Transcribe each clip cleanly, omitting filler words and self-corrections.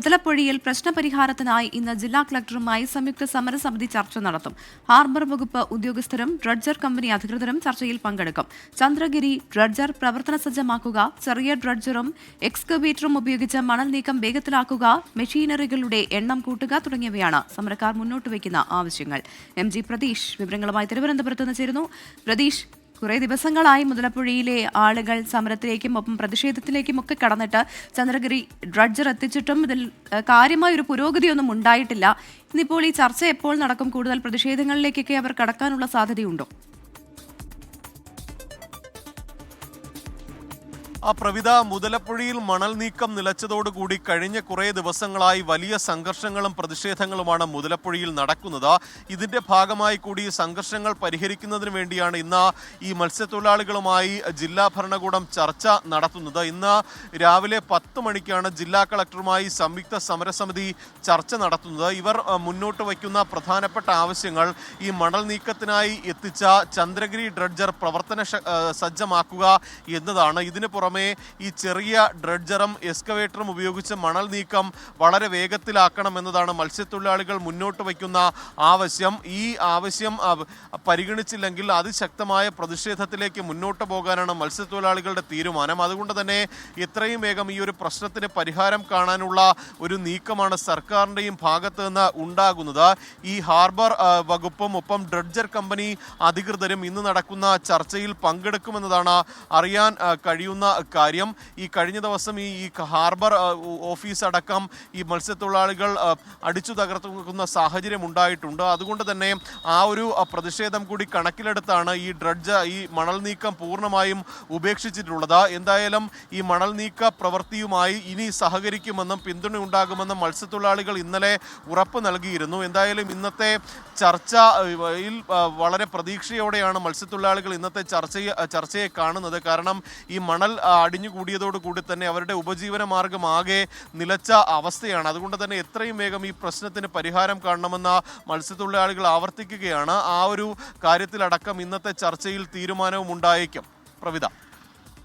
മുതലപ്പൊഴിയിൽ പ്രശ്നപരിഹാരത്തിനായി ഇന്ന് ജില്ലാ കളക്ടറുമായി സംയുക്ത സമരസമിതി ചർച്ച നടത്തും. ഹാർബർ വകുപ്പ് ഉദ്യോഗസ്ഥരും ഡ്രഡ്ജർ കമ്പനി അധികൃതരും ചർച്ചയിൽ പങ്കെടുക്കും. ചന്ദ്രഗിരി ഡ്രഡ്ജർ പ്രവർത്തന സജ്ജമാക്കുക, ചെറിയ ഡ്രഡ്ജറും എക്സ്കവേറ്ററും ഉപയോഗിച്ച് മണൽ നീക്കം വേഗത്തിലാക്കുക, മെഷീനറികളുടെ എണ്ണം കൂട്ടുക തുടങ്ങിയവയാണ് സമരക്കാർ മുന്നോട്ടുവയ്ക്കുന്ന ആവശ്യങ്ങൾ. MG പ്രതീഷ് വിവരങ്ങളുമായി തിരുവനന്തപുരത്ത് നിന്ന് ചേരുന്നു. പ്രതീഷ്, കുറേ ദിവസങ്ങളായി മുതലപ്പുഴയിലെ ആളുകൾ സമരത്തിലേക്കും ഒപ്പം പ്രതിഷേധത്തിലേക്കും ഒക്കെ കടന്നിട്ട് ചന്ദ്രഗിരി ഡ്രഡ്ജർ എത്തിച്ചിട്ടും ഇതിൽ കാര്യമായ ഒരു പുരോഗതിയൊന്നും ഉണ്ടായിട്ടില്ല. ഇന്നിപ്പോൾ ഈ ചർച്ച എപ്പോൾ നടക്കും? കൂടുതൽ പ്രതിഷേധങ്ങളിലേക്കൊക്കെ അവർ കടക്കാനുള്ള സാധ്യതയുണ്ടോ? പ്രവിധ, മുതലപ്പുഴയിൽ മണൽ നീക്കം നിലച്ചതോടുകൂടി കഴിഞ്ഞ കുറേ ദിവസങ്ങളായി വലിയ സംഘർഷങ്ങളും പ്രതിഷേധങ്ങളുമാണ് മുതലപ്പുഴയിൽ നടക്കുന്നത്. ഇതിന്റെ ഭാഗമായി കൂടി സംഘർഷങ്ങൾ പരിഹരിക്കുന്നതിന് വേണ്ടിയാണ് ഇന്ന് ഈ മത്സ്യത്തൊഴിലാളികളുമായി ജില്ലാ ഭരണകൂടം ചർച്ച നടത്തുന്നത്. ഇന്ന് രാവിലെ 10 മണിക്കാണ് ജില്ലാ കളക്ടറുമായി സംയുക്ത സമരസമിതി ചർച്ച നടത്തുന്നത്. ഇവർ മുന്നോട്ട് വയ്ക്കുന്ന പ്രധാനപ്പെട്ട ആവശ്യങ്ങൾ ഈ മണൽ നീക്കത്തിനായി എത്തിച്ച ചന്ദ്രഗിരി ഡ്രഡ്ജർ പ്രവർത്തന സജ്ജമാക്കുക എന്നതാണ്. ഇതിന് പുറമെ ഈ ചെറിയ ഡ്രഡ്ജറും എക്സ്കവേറ്ററും ഉപയോഗിച്ച് മണൽ നീക്കം വളരെ വേഗത്തിലാക്കണം എന്നതാണ് മത്സ്യത്തൊഴിലാളികൾ മുന്നോട്ട് വയ്ക്കുന്ന ആവശ്യം. ഈ ആവശ്യം പരിഗണിച്ചില്ലെങ്കിൽ അതിശക്തമായ പ്രതിഷേധത്തിലേക്ക് മുന്നോട്ട് പോകാനാണ് മത്സ്യത്തൊഴിലാളികളുടെ തീരുമാനം. അതുകൊണ്ട് തന്നെ എത്രയും വേഗം ഈ ഒരു പ്രശ്നത്തിന് പരിഹാരം കാണാനുള്ള ഒരു നീക്കമാണ് സർക്കാരിൻ്റെയും ഭാഗത്ത് നിന്ന് ഉണ്ടാകുന്നത്. ഈ ഹാർബർ വകുപ്പും ഒപ്പം ഡ്രഡ്ജർ കമ്പനി അധികൃതരും ഇന്ന് നടക്കുന്ന ചർച്ചയിൽ പങ്കെടുക്കുമെന്നതാണ് അറിയാൻ കഴിയുന്ന കാര്യം. ഈ കഴിഞ്ഞ ദിവസം ഈ ഹാർബർ ഓഫീസ് അടക്കം ഈ മത്സ്യത്തൊഴിലാളികൾ അടിച്ചു തകർക്കുന്ന സാഹചര്യം ഉണ്ടായിട്ടുണ്ട്. അതുകൊണ്ട് തന്നെ ആ ഒരു പ്രതിഷേധം കൂടി കണക്കിലെടുത്താണ് ഈ മണൽ നീക്കം പൂർണ്ണമായും ഉപേക്ഷിച്ചിട്ടുള്ളത്. എന്തായാലും ഈ മണൽ നീക്ക പ്രവൃത്തിയുമായി ഇനി സഹകരിക്കുമെന്നും പിന്തുണയുണ്ടാകുമെന്നും മത്സ്യത്തൊഴിലാളികൾ ഇന്നലെ ഉറപ്പ് നൽകിയിരുന്നു. എന്തായാലും ഇന്നത്തെ ചർച്ചയിൽ വളരെ പ്രതീക്ഷയോടെയാണ് മത്സ്യത്തൊഴിലാളികൾ ഇന്നത്തെ ചർച്ചയെ കാണുന്നത്. കാരണം ഈ മണൽ അടിഞ്ഞുകൂടിയതോടുകൂടി തന്നെ അവരുടെ ഉപജീവന മാർഗം ആകെ നിലച്ച അവസ്ഥയാണ്. അതുകൊണ്ട് തന്നെ എത്രയും വേഗം ഈ പ്രശ്നത്തിന് പരിഹാരം കാണണമെന്ന് മത്സ്യത്തൊഴിലാളികൾ ആവർത്തിക്കുകയാണ്. ആ ഒരു കാര്യത്തിലടക്കം ഇന്നത്തെ ചർച്ചയിൽ തീരുമാനവും ഉണ്ടായേക്കും. പ്രവിധ,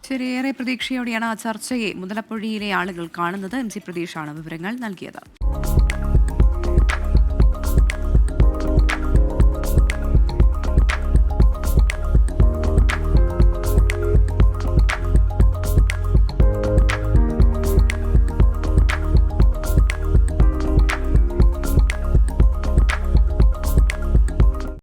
ശരിയേറെ പ്രതീക്ഷയോടെയാണ് ആ ചർച്ചയെ മുതലപ്പുഴയിലെ ആളുകൾ കാണുന്നത്. MG പ്രതീഷാണ് വിവരങ്ങൾ നൽകിയത്.